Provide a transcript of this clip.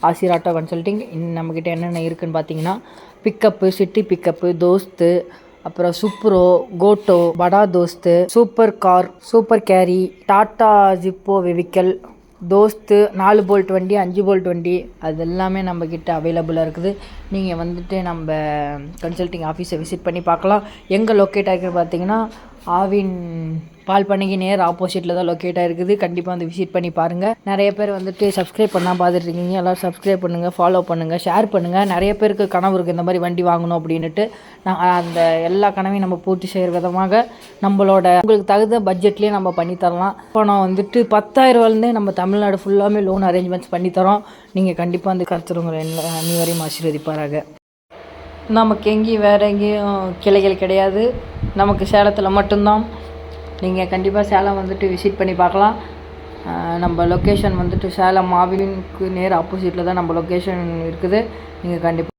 ஆசிர் auto consulting. நம்மக்கிட்ட என்னென்ன இருக்குதுன்னு பார்த்தீங்கன்னா, பிக்கப்பு, சிட்டி பிக்கப்பு, தோஸ்து, அப்புறம் சுப்ரோ, கோட்டோ, Bada Dost, super car, super carry, Tata ஜிப்போ வெஹிக்கல், தோஸ்து, 4 போல்ட் வண்டி, 5 போல்ட் வண்டி, அது எல்லாமே நம்மக்கிட்ட அவைலபிளாக இருக்குது. நீங்கள் வந்துட்டு நம்ம கன்சல்ட்டிங் ஆஃபீஸை விசிட் பண்ணி பார்க்கலாம். எங்கே லொக்கேட் ஆகிருக்குன்னு பார்த்தீங்கன்னா, ஆவின் பால் பண்ணைக்கு நேர் ஆப்போசிட்டில் தான் லொக்கேட் ஆகிருக்குது. கண்டிப்பாக வந்து விசிட் பண்ணி பாருங்கள். நிறைய பேர் வந்துட்டு சப்ஸ்கிரைப் பண்ணால் பார்த்துட்ருக்கீங்க. எல்லோரும் சப்ஸ்கிரைப் பண்ணுங்கள், ஃபாலோ பண்ணுங்கள், ஷேர் பண்ணுங்கள். நிறைய பேருக்கு கனவு இருக்குது இந்த மாதிரி வண்டி வாங்கணும் அப்படின்ட்டு. அந்த எல்லா கனவையும் நம்ம பூர்த்தி செய்கிற விதமாக நம்மளோட உங்களுக்கு தகுந்த பட்ஜெட்லேயே நம்ம பண்ணித்தரலாம். இப்போ நான் வந்துட்டு 10,000 நம்ம தமிழ்நாடு ஃபுல்லாமே லோன் அரேஞ்ச்மெண்ட்ஸ் பண்ணித்தரோம். நீங்கள் கண்டிப்பாக வந்து கருத்துறவங்களை அனைவரையும் ஆசீர்வதிப்பாராக. நமக்கு எங்கேயும் வேறு எங்கேயும் கிளைகள் கிடையாது, நமக்கு சேலத்தில் மட்டும்தான். நீங்கள் கண்டிப்பாக சேலம் வந்துட்டு விசிட் பண்ணி பார்க்கலாம். நம்ம லொக்கேஷன் வந்துட்டு சேலம் மாவிலுக்கு நேர் ஆப்போசிட்டில் தான் நம்ம லொக்கேஷன் இருக்குது. நீங்கள் கண்டிப்பாக